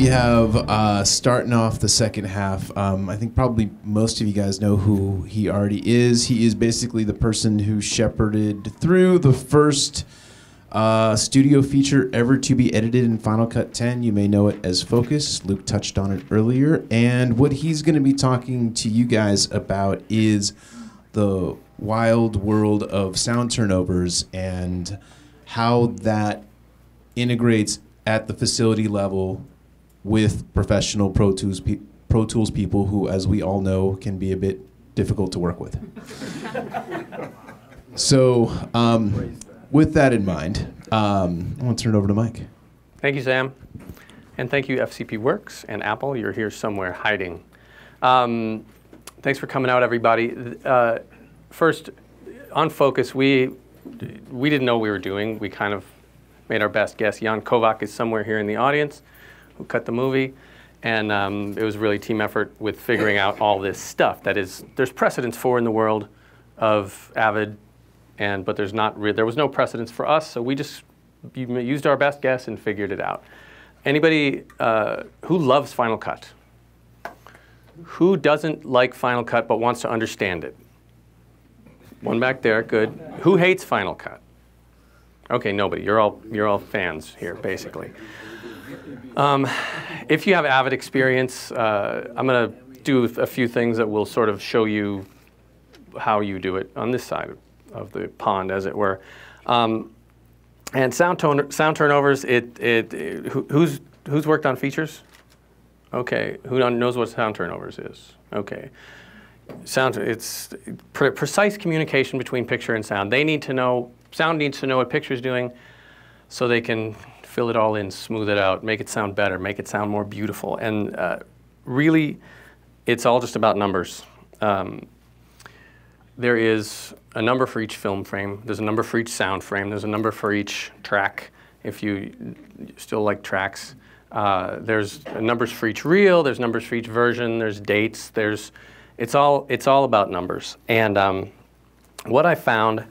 we have starting off the second half. I think probably most of you guys know who he already is. He is basically the person who shepherded through the first studio feature ever to be edited in Final Cut 10. You may know it as Focus. Luke touched on it earlier. And what he's going to be talking to you guys about is the wild world of sound turnovers and how that integrates at the facility level with professional Pro Tools people who, as we all know, can be a bit difficult to work with. So, with that in mind, I'm going to turn it over to Mike. Thank you, Sam. And thank you, FCPWORKS and Apple. You're here somewhere hiding. Thanks for coming out, everybody. First, on Focus, we didn't know what we were doing. We kind of made our best guess. Jan Kovac is somewhere here in the audience who cut the movie. And it was really a team effort with figuring out all this stuff that is, there's precedence for in the world of Avid, but there was no precedence for us, so we just used our best guess and figured it out. Anybody who loves Final Cut? Who doesn't like Final Cut but wants to understand it? One back there, good. Who hates Final Cut? Okay, nobody. You're all fans here, basically. If you have Avid experience, I'm going to do a few things that will sort of show you how you do it on this side of the pond, as it were. And sound turnovers. Who's worked on features? Okay. Who knows what sound turnovers is? Okay. It's precise communication between picture and sound. They need to know. Sound needs to know what picture's doing, so they can fill it all in, smooth it out, make it sound better, make it sound more beautiful. And really, it's all just about numbers. There is a number for each film frame. There's a number for each sound frame. There's a number for each track, if you still like tracks. There's numbers for each reel. There's numbers for each version. There's dates. It's all about numbers. And what I found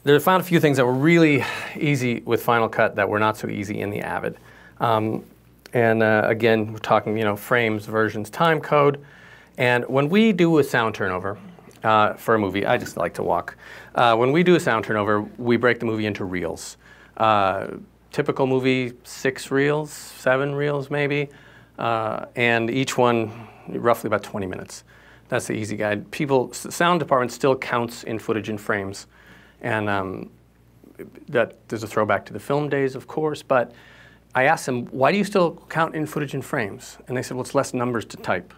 a few things that were really easy with Final Cut that were not so easy in the Avid. Again, we're talking, frames, versions, time code. And when we do a sound turnover for a movie, I just like to walk. When we do a sound turnover, we break the movie into reels. Typical movie, 6 reels, 7 reels maybe, and each one roughly about 20 minutes. That's the easy guide. The sound department still counts in footage and frames. And there's a throwback to the film days, of course, but I asked them, why do you still count in footage and frames? And they said, well, it's less numbers to type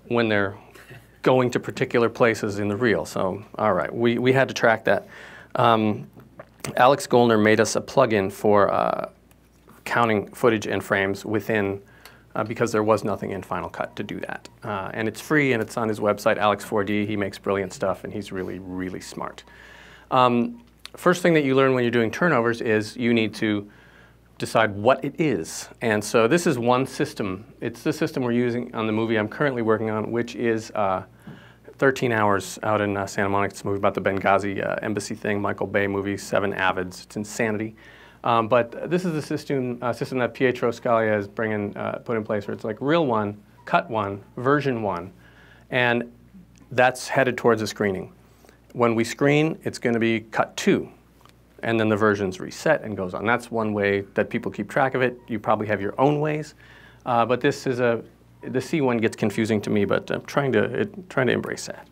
when they're going to particular places in the reel. So, all right, we had to track that. Alex Goldner made us a plugin for counting footage and frames within, because there was nothing in Final Cut to do that. And it's free, and it's on his website, Alex4D. He makes brilliant stuff, and he's really, really smart. First thing that you learn when you're doing turnovers is you need to decide what it is. And so this is one system. It's the system we're using on the movie I'm currently working on, which is 13 Hours out in Santa Monica. It's a movie about the Benghazi embassy thing, Michael Bay movie, 7 Avids. It's insanity. But this is the system that Pietro Scalia is put in place, where it's like reel 1, cut 1, version 1. And that's headed towards a screening. When we screen, it's going to be cut 2, and then the version's reset and goes on. That's one way that people keep track of it. You probably have your own ways, but this is the C one gets confusing to me, but I'm trying to embrace that.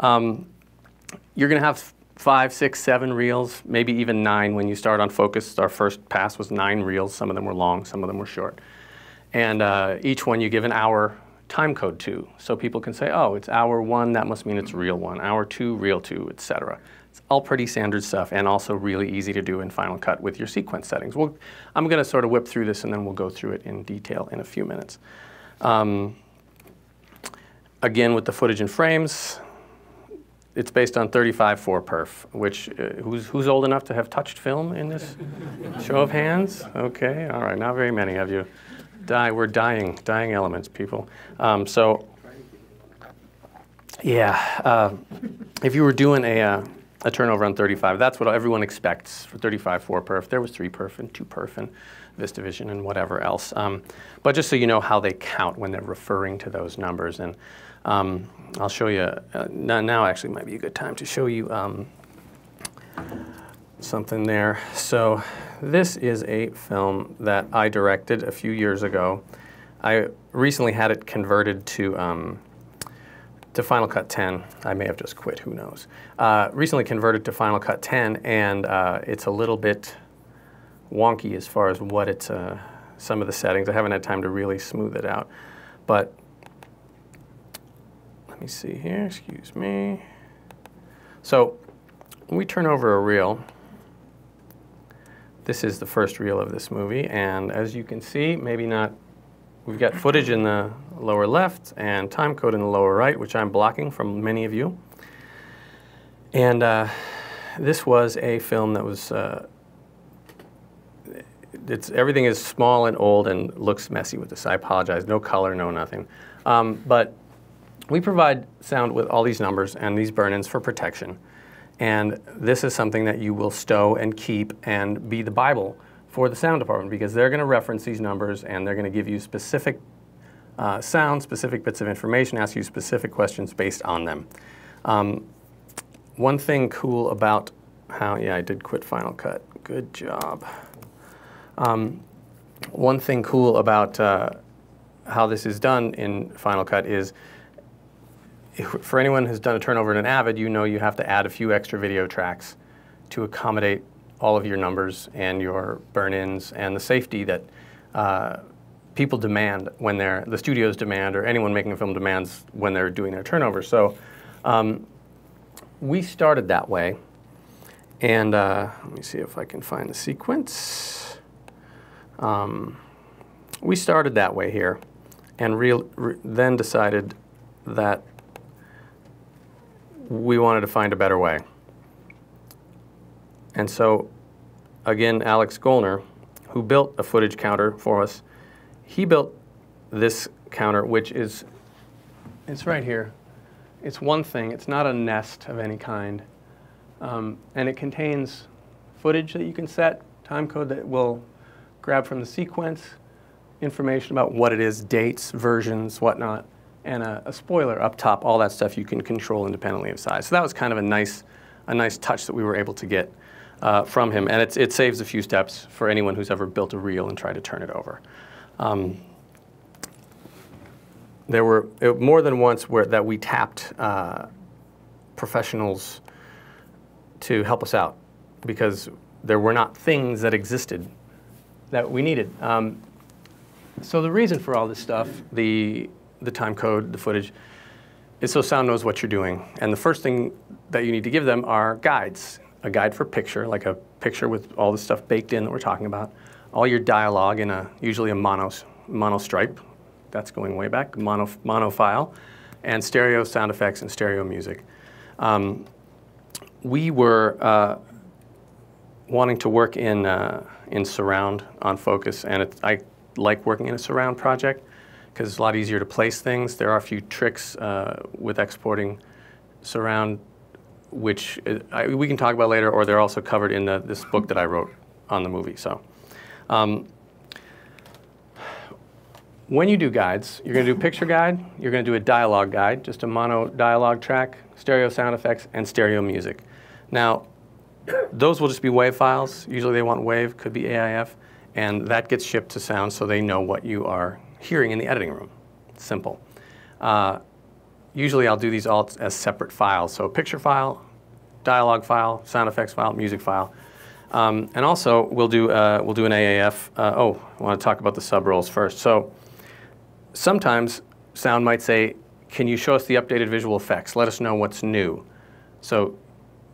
You're going to have 5, 6, 7 reels, maybe even 9 when you start on Focus. Our first pass was 9 reels. Some of them were long, some of them were short, and each one you give an hour time code to, so people can say, oh, it's hour 1, that must mean it's reel 1, hour 2, reel 2, etc. It's all pretty standard stuff, and also really easy to do in Final Cut with your sequence settings. I'm going to sort of whip through this, and then we'll go through it in detail in a few minutes. Again, with the footage and frames, it's based on 35/4 perf, which, who's old enough to have touched film in this? Show of hands? Okay, all right, not very many of you. We're dying elements, people. If you were doing a turnover on 35, that's what everyone expects for 35/4 perf. There was 3 perf and 2 perf, and VistaVision and whatever else. But just so you know how they count when they're referring to those numbers. And I'll show you, now actually might be a good time to show you something there. So this is a film that I directed a few years ago. I recently had it converted to Final Cut 10. I may have just quit, who knows. Recently converted to Final Cut 10, and it's a little bit wonky as far as what it's, some of the settings. I haven't had time to really smooth it out. But let me see here, excuse me. So when we turn over a reel, this is the first reel of this movie, and as you can see, maybe not, we've got footage in the lower left and time code in the lower right, which I'm blocking from many of you. And this was a film that was, everything is small and old and looks messy with this. I apologize, no color, no nothing. But we provide sound with all these numbers and these burn-ins for protection. And this is something that you will stow and keep and be the Bible for the sound department, because they're going to reference these numbers and they're going to give you specific sound, specific bits of information, ask you specific questions based on them. One thing cool about how, yeah, I did quit Final Cut. Good job. One thing cool about how this is done in Final Cut is, for anyone who's done a turnover in an Avid, you know you have to add a few extra video tracks to accommodate all of your numbers and your burn-ins and the safety that people demand when the studios demand, or anyone making a film demands when they're doing their turnover. So we started that way, and let me see if I can find the sequence. We started that way here, and then decided that we wanted to find a better way. And so, again, Alex Gollner, who built a footage counter for us, he built this counter, which is, it's right here. It's one thing. It's not a nest of any kind. And it contains footage that you can set, time code that will grab from the sequence, information about what it is, dates, versions, whatnot, and a spoiler up top. All that stuff you can control independently of size. So that was kind of a nice touch that we were able to get from him, and it saves a few steps for anyone who's ever built a reel and tried to turn it over. There were more than once that we tapped professionals to help us out, because there were not things that existed that we needed. So the reason for all this stuff, the time code, the footage, is so sound knows what you're doing. And the first thing that you need to give them are guides. A guide for picture, like a picture with all the stuff baked in that we're talking about. All your dialogue in usually a mono stripe. That's going way back, mono file. And stereo sound effects and stereo music. We were wanting to work in surround on Focus, and I like working in a surround project because it's a lot easier to place things. There are a few tricks with exporting surround, which we can talk about later, or they're also covered in this book that I wrote on the movie. So, when you do guides, you're going to do a picture guide, you're going to do a dialogue guide, just a mono dialogue track, stereo sound effects, and stereo music. Now, those will just be WAV files. Usually they want WAV, could be AIF, and that gets shipped to sound so they know what you are hearing in the editing room. Simple. Usually I'll do these all as separate files. So picture file, dialogue file, sound effects file, music file. And also we'll do an AAF. I want to talk about the sub-roles first. So sometimes sound might say, can you show us the updated visual effects? Let us know what's new. So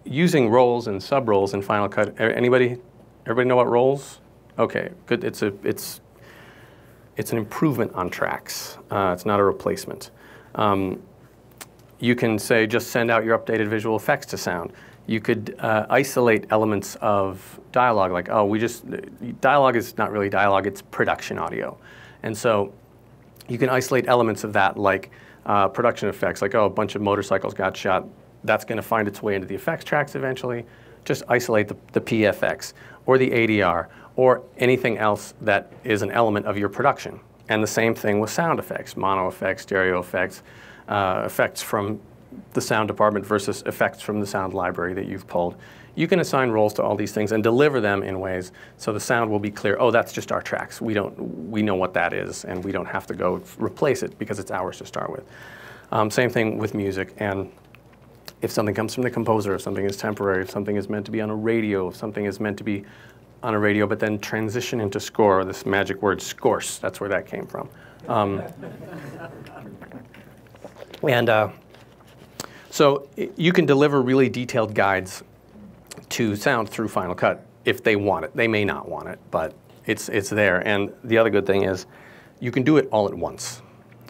using roles and sub-roles in Final Cut, everybody know what roles? Okay, good. It's an improvement on tracks. It's not a replacement. You can say, just send out your updated visual effects to sound. You could isolate elements of dialogue, like, dialogue is not really dialogue, it's production audio. And so you can isolate elements of that, like production effects, like, a bunch of motorcycles got shot. That's going to find its way into the effects tracks eventually. just isolate the PFX or the ADR or anything else that is an element of your production. And the same thing with sound effects, mono effects, stereo effects, effects from the sound department versus effects from the sound library that you've pulled. You can assign roles to all these things and deliver them in ways so the sound will be clear. Oh, that's just our tracks. We know what that is, and we don't have to go replace it because it's ours to start with. Same thing with music. And if something comes from the composer, if something is temporary, if something is meant to be on a radio, if something is meant to be on a radio, but then transition into score, this magic word scorse, that's where that came from. So you can deliver really detailed guides to sound through Final Cut if they want it. They may not want it, but it's there. And the other good thing is you can do it all at once.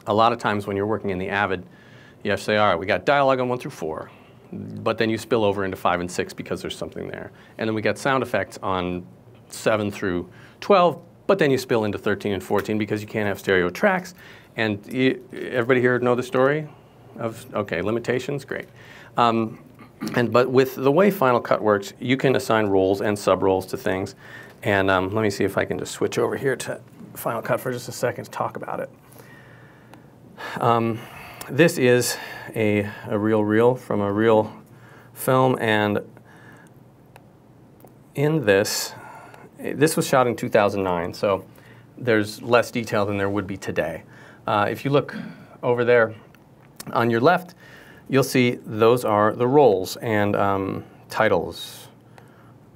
A lot of times when you're working in the Avid, you have to say, all right, we got dialogue on 1 through 4, but then you spill over into 5 and 6 because there's something there. And then we got sound effects on 7 through 12, but then you spill into 13 and 14 because you can't have stereo tracks. And everybody here know the story of, okay, limitations? Great. But with the way Final Cut works, you can assign roles and sub-roles to things. And let me see if I can just switch over here to Final Cut for just a second to talk about it. This is a real reel from a real film, and in this was shot in 2009, so there's less detail than there would be today. If you look over there on your left, you'll see those are the roles and titles,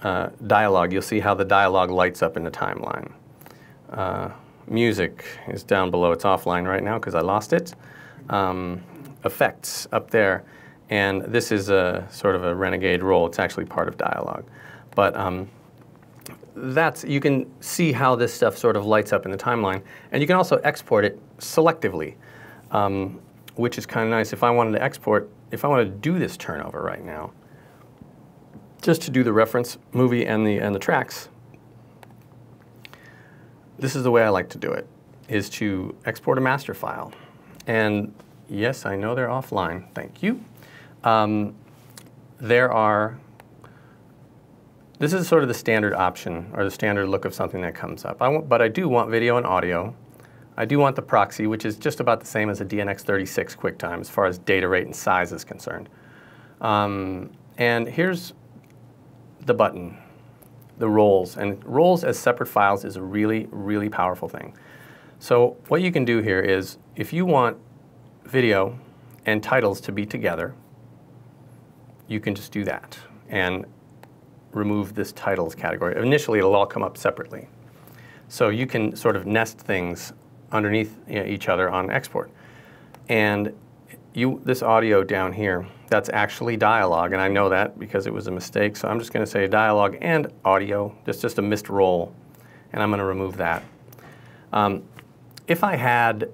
dialogue. You'll see how the dialogue lights up in the timeline. Music is down below. It's offline right now because I lost it. Effects up there. And this is a sort of a renegade role. It's actually part of dialogue. But you can see how this stuff sort of lights up in the timeline. And you can also export it selectively, which is kind of nice. If I wanted to export, if I wanted to do this turnover right now, just to do the reference movie and the tracks, this is the way I like to do it, is to export a master file. And yes, I know they're offline. Thank you. This is sort of the standard option, or the standard look of something that comes up. But I do want video and audio. I do want the proxy, which is just about the same as a DNX36 QuickTime as far as data rate and size is concerned. And here's the button, the roles. And roles as separate files is a really, really powerful thing. So what you can do here is, if you want video and titles to be together, you can just do that and remove this titles category. Initially, it'll all come up separately. So you can sort of nest things underneath each other on export. And this audio down here, that's actually dialogue, and I know that because it was a mistake, so I'm just going to say dialogue and audio. That's just a missed role, and I'm going to remove that. If I had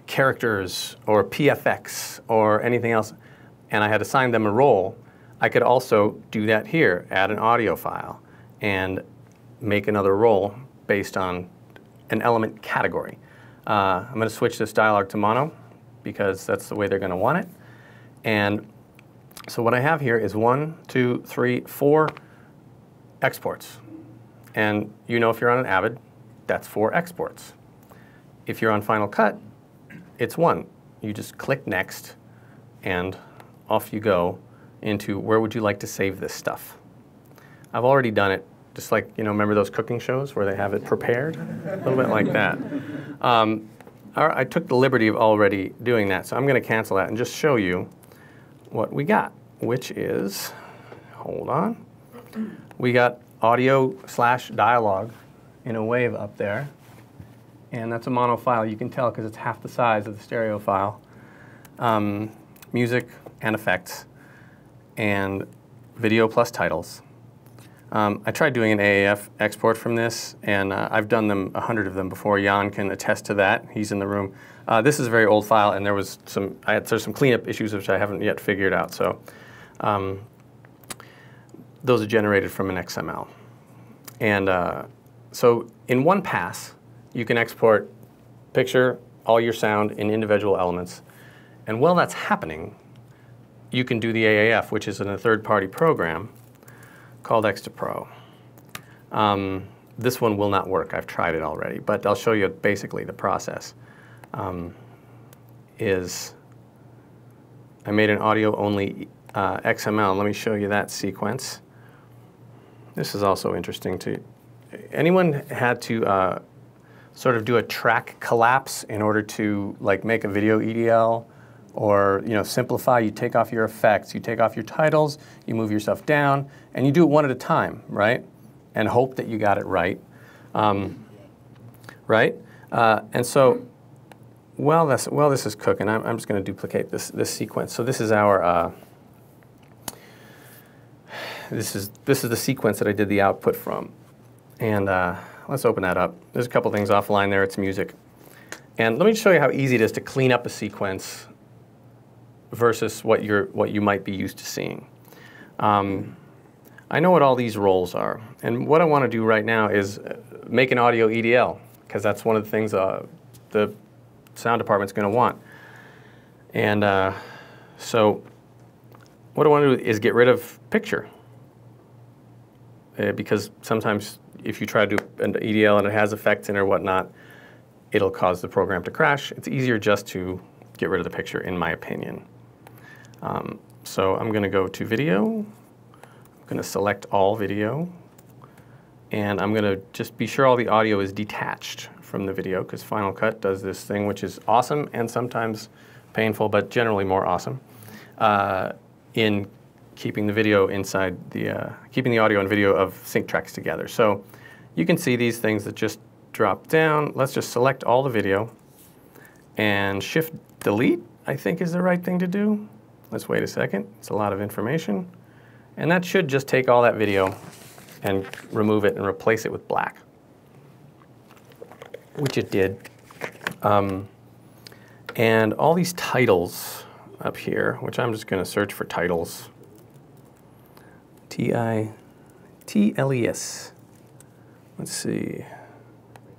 characters or PFX or anything else, and I had assigned them a role, I could also do that here, add an audio file, and make another role based on an element category. I'm going to switch this dialogue to mono because that's the way they're going to want it. And so what I have here is 1, 2, 3, 4 exports. And you know, if you're on an Avid, that's 4 exports. If you're on Final Cut, it's 1. You just click Next, and off you go into where would you like to save this stuff. I've already done it, just like, remember those cooking shows where they have it prepared? A little bit like that. I took the liberty of already doing that, so I'm going to cancel that and just show you what we got, which is, hold on, we got audio/dialogue in a wave up there, and that's a mono file. You can tell because it's half the size of the stereo file. Music and effects, and video plus titles. I tried doing an AAF export from this, and I've done 100 of them before. Jan can attest to that. He's in the room. This is a very old file, and there's some cleanup issues which I haven't yet figured out. So those are generated from an XML. And so in one pass, you can export picture, all your sound in individual elements. And while that's happening, you can do the AAF, which is in a third-party program, called X2Pro. This one will not work. I've tried it already, but I'll show you basically the process. I made an audio-only XML. Let me show you that sequence. This is also interesting too. Anyone had to sort of do a track collapse in order to like make a video EDL, or simplify? You take off your effects, you take off your titles, you move your stuff down, and you do it one at a time, right? And hope that you got it right, right? And so, while this is cooking, I'm just going to duplicate this sequence. So this is our this is the sequence that I did the output from, and let's open that up. There's a couple things offline there. It's music, and let me show you how easy it is to clean up a sequence versus what you might be used to seeing. I know what all these roles are, and what I want to do right now is make an audio EDL, because that's one of the things the sound department's going to want. And so what I want to do is get rid of picture, because sometimes if you try to do an EDL and it has effects in it or whatnot, it'll cause the program to crash. It's easier just to get rid of the picture, in my opinion. So I'm going to go to video. I'm going to select all video, and I'm going to just be sure all the audio is detached from the video, because Final Cut does this thing which is awesome and sometimes painful, but generally more awesome, in keeping the video inside the keeping the audio and video of sync tracks together. So you can see these things that just drop down. Let's just select all the video, and Shift Delete, I think, is the right thing to do. Let's wait a second. It's a lot of information. And that should just take all that video and remove it and replace it with black, which it did. And all these titles up here, which I'm just going to search for titles. T-I-T-L-E-S. Let's see.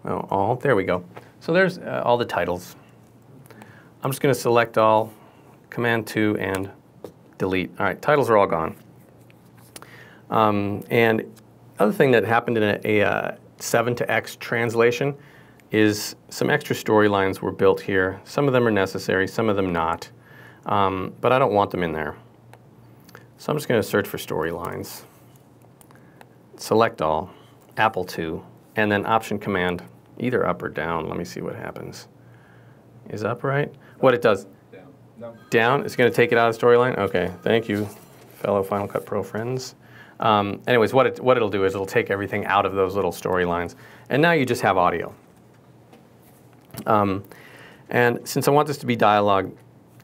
Oh, all. There we go. So there's all the titles. I'm just going to select all, Command 2, and delete. All right, titles are all gone. And other thing that happened in a 7 to X translation is some extra storylines were built here. Some of them are necessary, some of them not. But I don't want them in there. So I'm just going to search for storylines. Select all, Apple II, and then Option Command, either up or down. Let me see what happens. Is up right? What it does? Down. No. Down? It's going to take it out of the storyline? Okay, thank you, fellow Final Cut Pro friends. Anyways, what it'll do is it'll take everything out of those little storylines. And now you just have audio. And since I want this to be dialogue,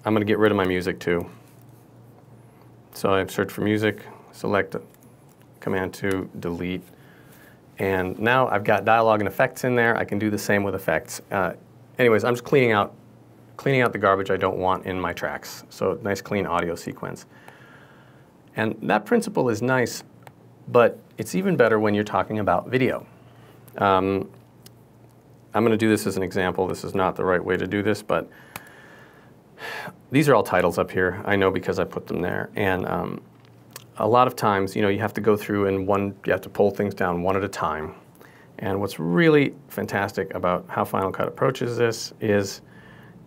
I'm going to get rid of my music too. So I search for music, select Command 2, delete. And now I've got dialogue and effects in there. I can do the same with effects. Anyways, I'm just cleaning out the garbage I don't want in my tracks. So nice clean audio sequence. And that principle is nice, but it's even better when you're talking about video. I'm going to do this as an example. This is not the right way to do this, but these are all titles up here. I know because I put them there. And a lot of times, you have to go through and you have to pull things down one at a time. And what's really fantastic about how Final Cut approaches this is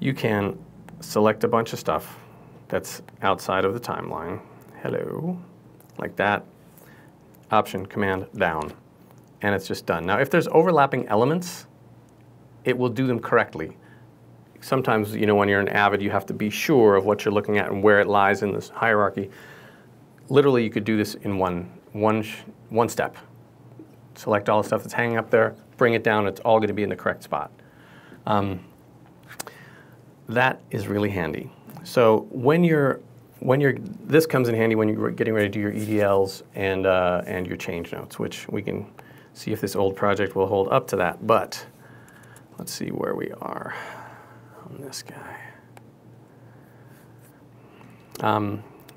you can select a bunch of stuff that's outside of the timeline. Hello, like that. Option, Command, down. And it's just done. Now, if there's overlapping elements, it will do them correctly. Sometimes, when you're an avid, you have to be sure of what you're looking at and where it lies in this hierarchy. Literally, you could do this in one step. Select all the stuff that's hanging up there, bring it down, it's all going to be in the correct spot. That is really handy. So this comes in handy when you're getting ready to do your EDLs and your change notes, which we can see if this old project will hold up to that. But let's see where we are on this guy.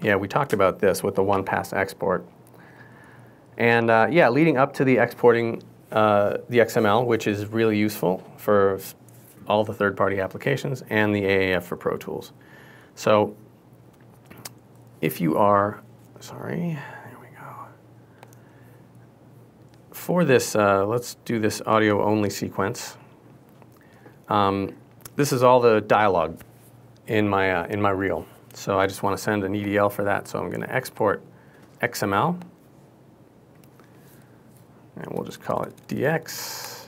Yeah, we talked about this with the one-pass export. And yeah, leading up to the exporting the XML, which is really useful for all the third-party applications, and the AAF for ProTools. So if you are, sorry, there we go. for this, let's do this audio only sequence. This is all the dialogue in my reel. So I just want to send an EDL for that. So I'm going to export XML. And we'll just call it DX,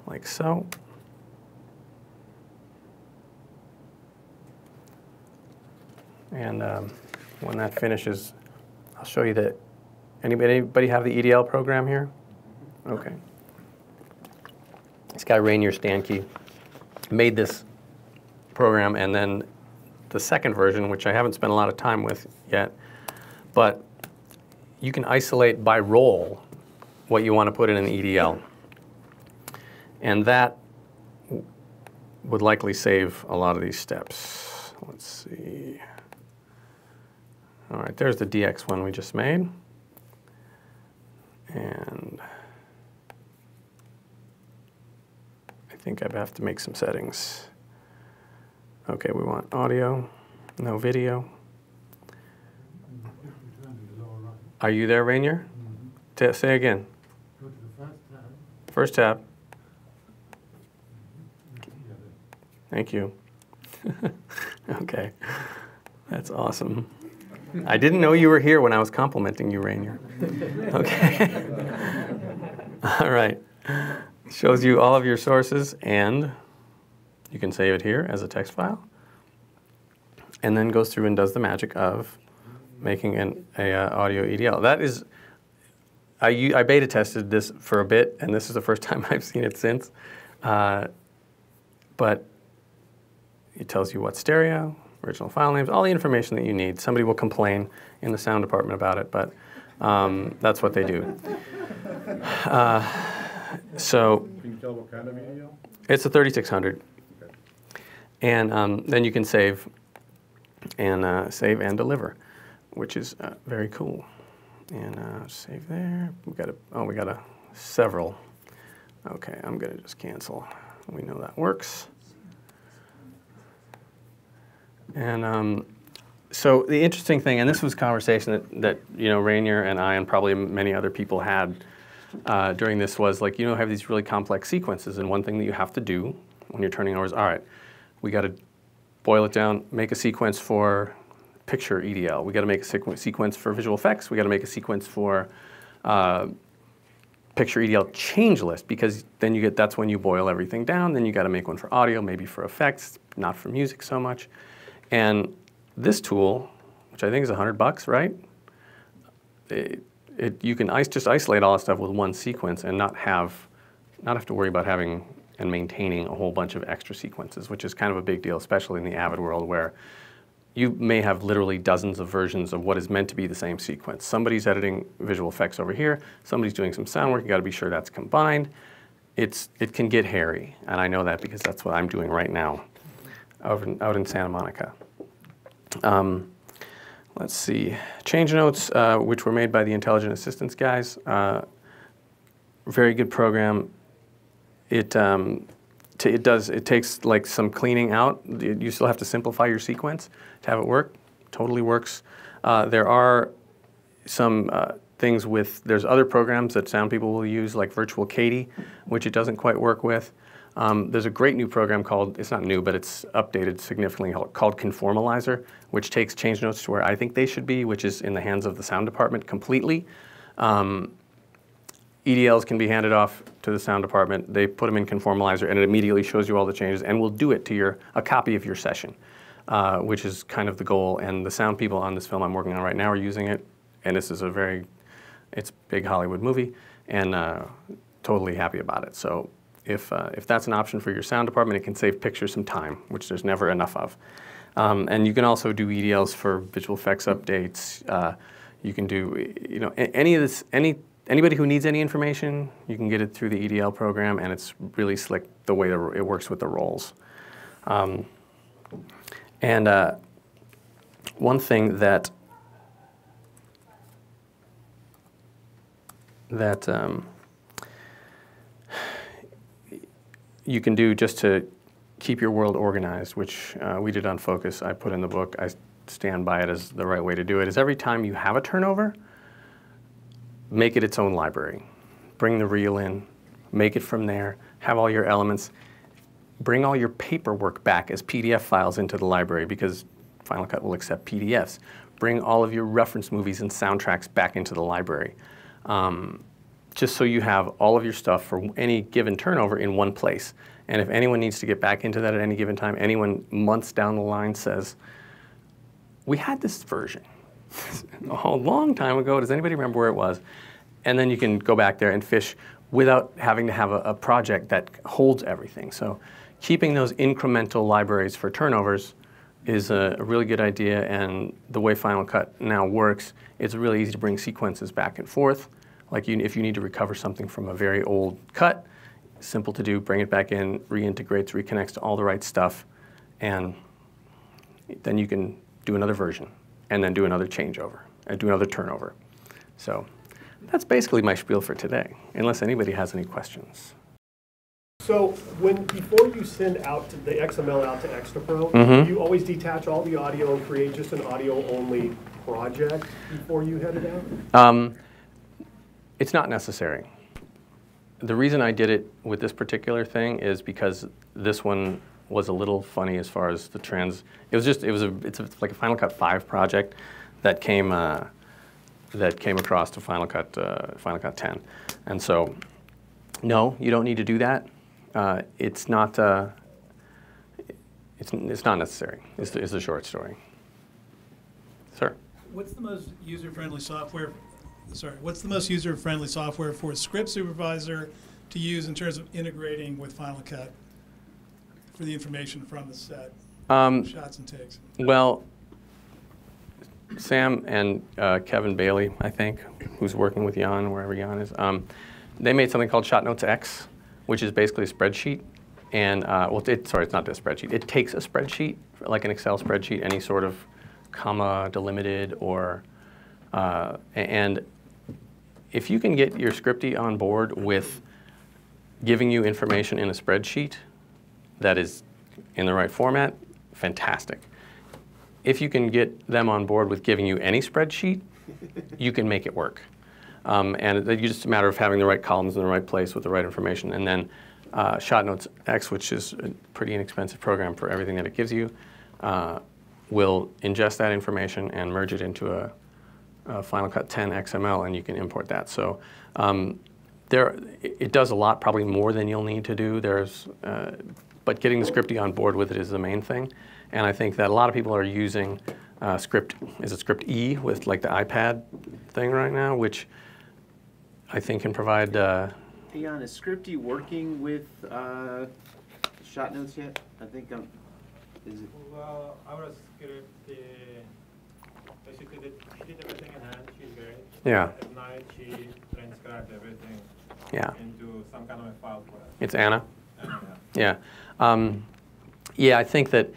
like so. And when that finishes, I'll show you that. Anybody have the EDL program here? Okay. This guy, Rainier Stanke, made this program, and then the second version, which I haven't spent a lot of time with yet, but you can isolate by role what you want to put in an EDL. And that would likely save a lot of these steps. Let's see. All right, there's the DX one we just made. And I think I have to make some settings. Okay, we want audio, no video. Are you there, Rainier? Mm-hmm. Say again. Go to the first tab. First tab. Thank you. Okay, that's awesome. I didn't know you were here when I was complimenting you, Rainier. Okay. All right. Shows you all of your sources, and you can save it here as a text file. And then goes through and does the magic of making an audio EDL. That is, I beta tested this for a bit, and this is the first time I've seen it since. But it tells you what stereo, original file names, all the information that you need. Somebody will complain in the sound department about it, but that's what they do. So can you tell what kind of EDL? It's a 3600. Okay. And then you can save and deliver, which is very cool. And save there. We got a several. Okay, I'm gonna just cancel. We know that works. And so the interesting thing, and this was a conversation that Rainier and I and probably many other people had during this, was like, have these really complex sequences, and one thing that you have to do when you're turning over is, all right, we got to boil it down, make a sequence for picture EDL. We got to make a sequence for visual effects. We got to make a sequence for picture EDL change list, because then that's when you boil everything down. Then you got to make one for audio, maybe for effects, not for music so much. And this tool, which I think is $100, right? You can just isolate all that stuff with one sequence and not have to worry about having and maintaining a whole bunch of extra sequences, which is kind of a big deal, especially in the Avid world, where you may have literally dozens of versions of what is meant to be the same sequence. Somebody's editing visual effects over here, somebody's doing some sound work, you gotta be sure that's combined. It can get hairy, and I know that because that's what I'm doing right now out in Santa Monica. Let's see, change notes, which were made by the Intelligent Assistance guys. Very good program. It takes like some cleaning out. You still have to simplify your sequence to have it work. Totally works. There are some things there's other programs that sound people will use, like Virtual Katie, which it doesn't quite work with. There's a great new program called, it's not new, but it's updated significantly, called Conformalizer, which takes change notes to where I think they should be, which is in the hands of the sound department completely. EDLs can be handed off to the sound department. They put them in Conformalizer, and it immediately shows you all the changes, and will do it to a copy of your session, which is kind of the goal. And the sound people on this film I'm working on right now are using it, and this is it's a big Hollywood movie, and totally happy about it. So if that's an option for your sound department, it can save pictures some time, which there's never enough of. And you can also do EDLs for visual effects updates. You can do anybody who needs any information, you can get it through the EDL program, and it's really slick the way it works with the roles. One thing that you can do just to keep your world organized, which we did on Focus, I put in the book, I stand by it as the right way to do it, is every time you have a turnover, make it its own library. Bring the reel in, make it from there, have all your elements. Bring all your paperwork back as PDF files into the library because Final Cut will accept PDFs. Bring all of your reference movies and soundtracks back into the library. Just so you have all of your stuff for any given turnover in one place. And if anyone needs to get back into that at any given time, anyone months down the line says, we had this version a long time ago. Does anybody remember where it was? And then you can go back there and fish without having to have a project that holds everything. So keeping those incremental libraries for turnovers is a really good idea, and the way Final Cut now works, it's really easy to bring sequences back and forth. Like if you need to recover something from a very old cut, simple to do, bring it back in, reintegrates, reconnects to all the right stuff, and then you can do another version, and then do another changeover, and do another turnover. So that's basically my spiel for today, unless anybody has any questions. So before you send out the XML out to ExtraPro, you always detach all the audio and create just an audio-only project before you head it out? It's not necessary. The reason I did it with this particular thing is because this one was a little funny as far as the trans. It's like a Final Cut 5 project that came across to Final Cut 10, and so no, you don't need to do that. It's not necessary. Is the short story. Sir. What's the most user-friendly software? Sorry, what's the most user-friendly software for a script supervisor to use in terms of integrating with Final Cut for the information from the set, shots and takes? Well, Sam and Kevin Bailey, I think, who's working with Jan, wherever Jan is, they made something called ShotNotesX, which is basically a spreadsheet. And, sorry, it's not a spreadsheet. It takes a spreadsheet, like an Excel spreadsheet, any sort of comma delimited or, and if you can get your scripty on board with giving you information in a spreadsheet that is in the right format, fantastic. If you can get them on board with giving you any spreadsheet, you can make it work. And it's just a matter of having the right columns in the right place with the right information. And then ShotNotesX, which is a pretty inexpensive program for everything that it gives you, will ingest that information and merge it into a Final Cut 10 XML, and you can import that. So it does a lot, probably more than you'll need to do. But getting the scripty on board with it is the main thing. And I think that a lot of people are using Script E with like the iPad thing right now, which I think can provide. Hey, Jan, is Scripty working with shot notes yet? I think is it? Well, our script, basically, she did everything in hand. She's great. Yeah. At night, she transcribed everything. Yeah. Into some kind of a file for us. It's Anna. Yeah. Yeah. Yeah, I think that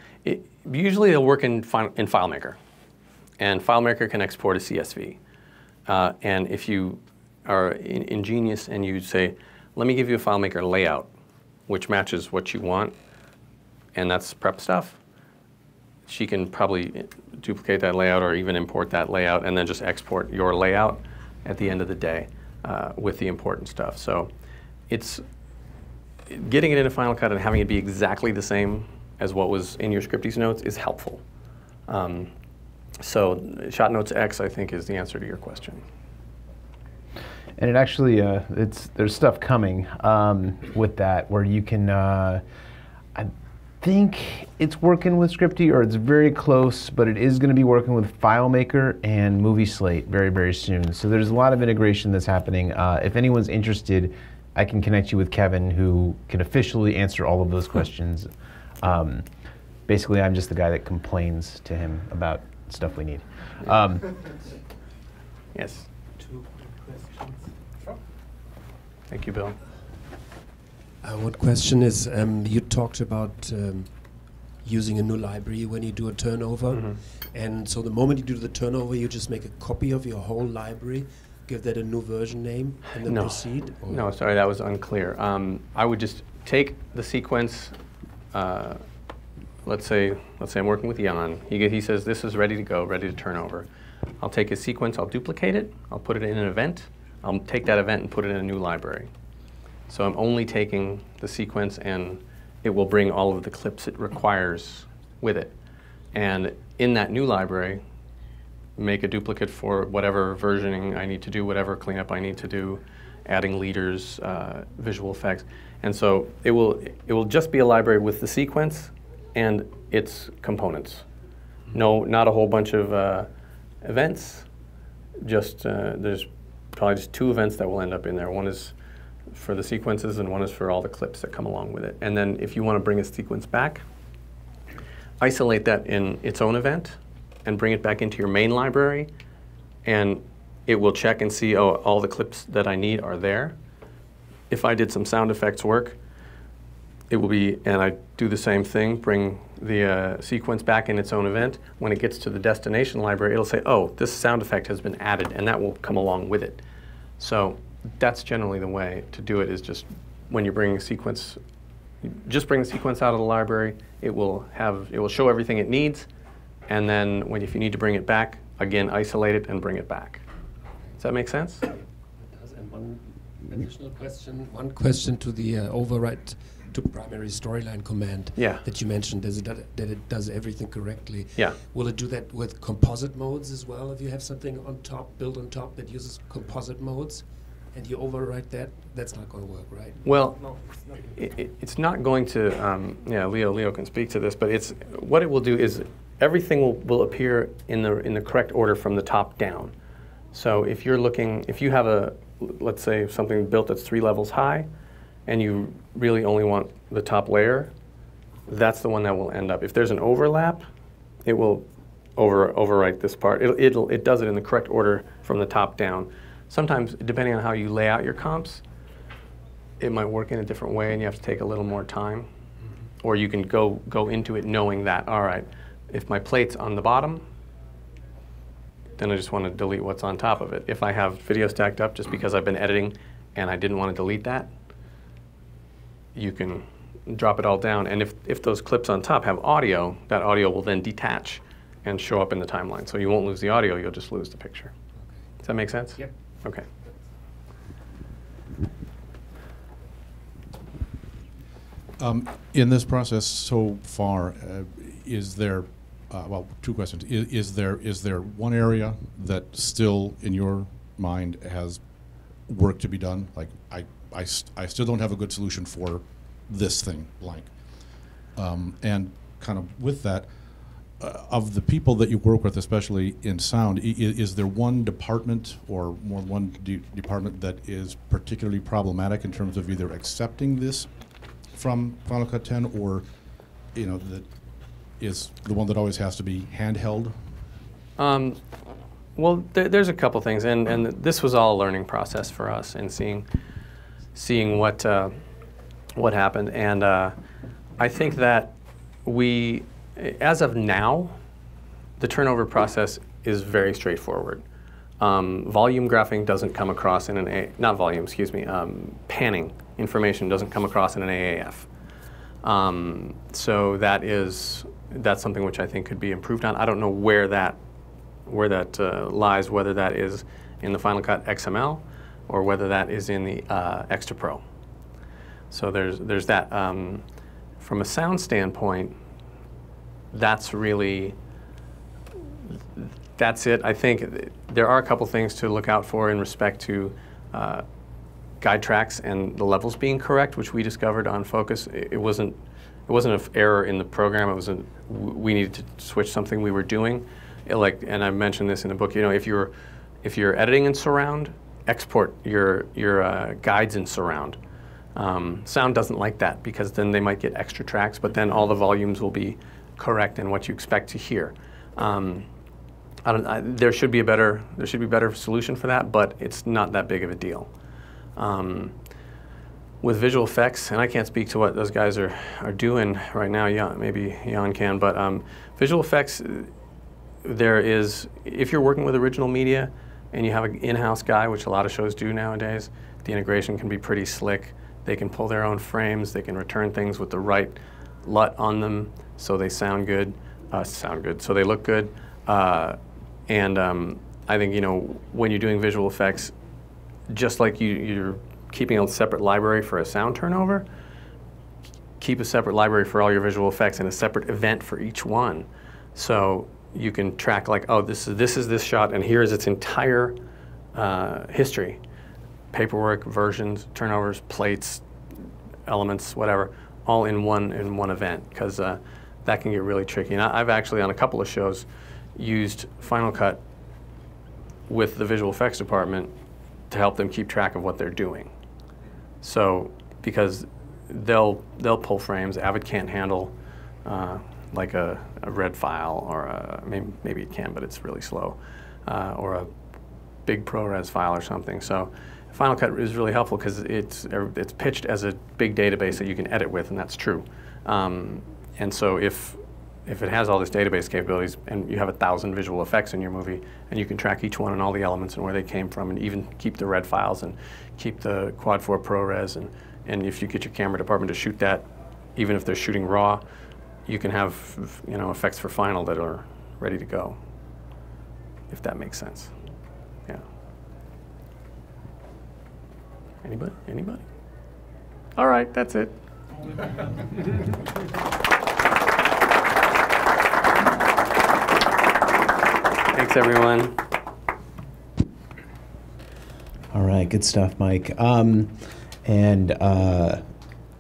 usually they'll work in FileMaker, and FileMaker can export a CSV. And if you are ingenious and you say, let me give you a FileMaker layout, which matches what you want, and that's prep stuff, she can probably duplicate that layout or even import that layout and then just export your layout at the end of the day with the important stuff. So it's getting it into Final Cut and having it be exactly the same as what was in your Scripty's notes is helpful. So ShotNotesX, I think, is the answer to your question. And it actually, there's stuff coming with that where you can, I think it's working with Scripty, or it's very close, but it is going to be working with FileMaker and Movie Slate very, very soon. So there's a lot of integration that's happening. If anyone's interested, I can connect you with Kevin, who can officially answer all of those questions. Basically, I'm just the guy that complains to him about stuff we need. Yes. Two questions. Sure. Thank you, Bill. One question is, you talked about using a new library when you do a turnover. And so the moment you do the turnover, you just make a copy of your whole library, give that a new version name, and then proceed? Or? No, sorry, that was unclear. I would just take the sequence. Let's say I'm working with Jan. He says this is ready to go, ready to turn over. I'll take his sequence, I'll duplicate it, I'll put it in an event, I'll take that event and put it in a new library. So I'm only taking the sequence, and it will bring all of the clips it requires with it. And in that new library, make a duplicate for whatever versioning I need to do, whatever cleanup I need to do, adding leaders, visual effects. And so it will just be a library with the sequence and its components. No, not a whole bunch of events. Just there's probably just 2 events that will end up in there. One is for the sequences, and one is for all the clips that come along with it. And then if you want to bring a sequence back, isolate that in its own event and bring it back into your main library, and it will check and see, oh, all the clips that I need are there. If I did some sound effects work, it will be, and I do the same thing, bring the sequence back in its own event. When it gets to the destination library, it'll say, oh, this sound effect has been added, and that will come along with it. So that's generally the way to do it, is just when you're bringing a sequence, just bring the sequence out of the library. It will show everything it needs, and then if you need to bring it back, again, isolate it and bring it back. Does that make sense? It does. And one additional question. One question to the override to primary storyline command that you mentioned, that it does everything correctly. Yeah. Will it do that with composite modes as well? If you have something on top, built on top, that uses composite modes, and you overwrite that, that's not going to work, right? Well, it's not going to, Leo can speak to this, but what it will do is everything will appear in the correct order from the top down. So if you have let's say something built that's 3 levels high, and you really only want the top layer, that's the one that will end up. If there's an overlap, it will overwrite this part. It does it in the correct order from the top down. Sometimes, depending on how you lay out your comps, it might work in a different way, and you have to take a little more time. Or you can go into it knowing that, all right, if my plate's on the bottom, then I just want to delete what's on top of it. If I have video stacked up just because I've been editing and I didn't want to delete that, you can drop it all down. And if those clips on top have audio, that audio will then detach and show up in the timeline. So you won't lose the audio, you'll just lose the picture. Does that make sense? Yep. Okay. In this process so far, is there, well, 2 questions. Is there one area that still, in your mind, has work to be done? Like, I still don't have a good solution for this thing, blank. And kind of with that, of the people that you work with, especially in sound, is there one department or more than one department that is particularly problematic in terms of either accepting this from Final Cut 10, or that is the one that always has to be handheld? Well, there's a couple things, and this was all a learning process for us, and seeing what happened. And I think that as of now, the turnover process is very straightforward. Volume graphing doesn't come across in not volume, excuse me, panning information doesn't come across in an AAF. So that's something which I think could be improved on. I don't know where that lies, whether that is in the Final Cut XML or whether that is in the X2Pro. So there's that. From a sound standpoint, that's it. I think there are a couple things to look out for in respect to guide tracks and the levels being correct, which we discovered on Focus. It wasn't an error in the program. We needed to switch something we were doing. And I mentioned this in the book. If you're editing in surround, export your guides in surround. Sound doesn't like that, because then they might get extra tracks, but then all the volumes will be correct in what you expect to hear. There should be a better solution for that, but it's not that big of a deal. With visual effects, and I can't speak to what those guys are doing right now. Maybe Jan can, but visual effects, if you're working with original media and you have an in-house guy, which a lot of shows do nowadays, the integration can be pretty slick. They can pull their own frames. They can return things with the right LUT on them, so they sound good. So they look good. I think when you're doing visual effects, just like you're keeping a separate library for a sound turnover, keep a separate library for all your visual effects and a separate event for each one. So you can track like, oh, this is this shot, and here is its entire history. Paperwork, versions, turnovers, plates, elements, whatever, all in one event, because that can get really tricky. And I've actually, on a couple of shows, used Final Cut with the visual effects department to help them keep track of what they're doing. So, because they'll pull frames, Avid can't handle like a red file, or maybe it can, but it's really slow, or a big ProRes file or something. So Final Cut is really helpful because it's pitched as a big database that you can edit with, and that's true. And so if it has all this database capabilities, and you have 1,000 visual effects in your movie, and you can track each one and all the elements and where they came from, and even keep the red files and keep the Quad 4 ProRes, and if you get your camera department to shoot that, even if they're shooting raw, you can have effects for final that are ready to go, if that makes sense. Yeah. Anybody? Anybody? All right, that's it. Thanks, everyone. All right, good stuff, Mike.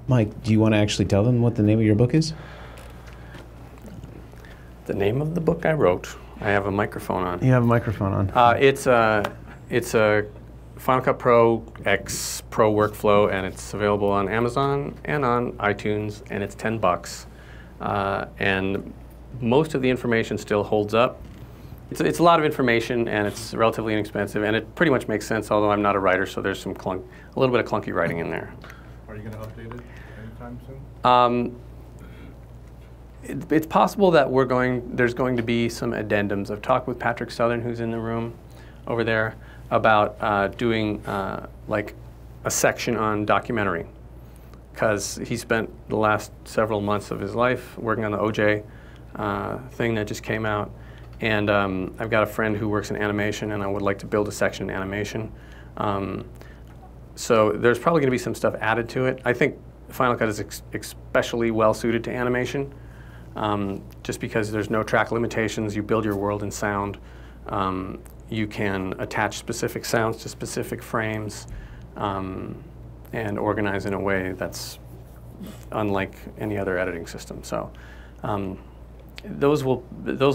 Mike, do you want to actually tell them what the name of your book is? The name of the book I wrote. I have a microphone on. You have a microphone on. It's a Final Cut Pro X Pro workflow, and it's available on Amazon and on iTunes, and it's $10. And most of the information still holds up. It's a lot of information, and it's relatively inexpensive, and it pretty much makes sense, although I'm not a writer, so there's a little bit of clunky writing in there. Are you going to update it anytime soon? It's possible that there's going to be some addendums. I've talked with Patrick Southern, who's in the room over there, about doing like a section on documentary, because he spent the last several months of his life working on the OJ thing that just came out. And I've got a friend who works in animation, and I would like to build a section in animation. So there's probably going to be some stuff added to it. I think Final Cut is especially well suited to animation, just because there's no track limitations. You build your world in sound. You can attach specific sounds to specific frames, and organize in a way that's unlike any other editing system. So those will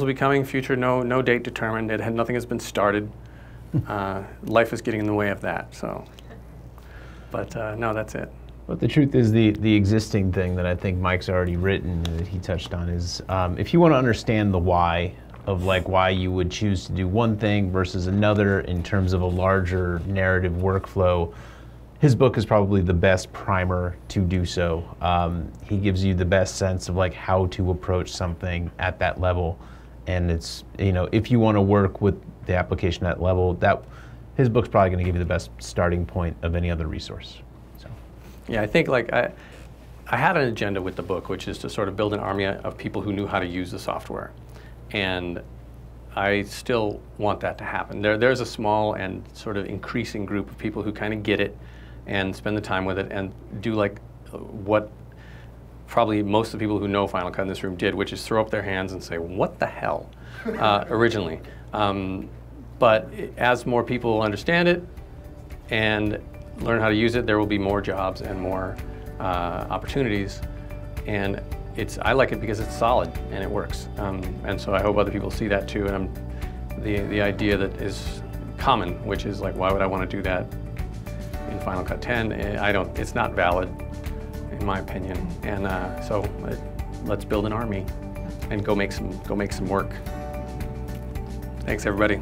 be coming future. No date determined. Nothing has been started. Life is getting in the way of that. So, but no, that's it. But the truth is, the existing thing that I think Mike's already written that he touched on is, if you want to understand the why of why you would choose to do one thing versus another in terms of a larger narrative workflow, his book is probably the best primer to do so. He gives you the best sense of how to approach something at that level, and it's if you want to work with the application at that level, his book's probably going to give you the best starting point of any other resource. Yeah, I think I had an agenda with the book, which is to sort of build an army of people who knew how to use the software. And I still want that to happen. There's a small and sort of increasing group of people who kind of get it and spend the time with it and do what probably most of the people who know Final Cut in this room did, which is throw up their hands and say, what the hell, originally. But as more people understand it and learn how to use it, there will be more jobs and more opportunities. And I like it because it's solid and it works. And so I hope other people see that too. And the idea that is common, which is why would I want to do that in Final Cut 10? It's not valid, in my opinion. And so let's build an army and go make some work. Thanks, everybody.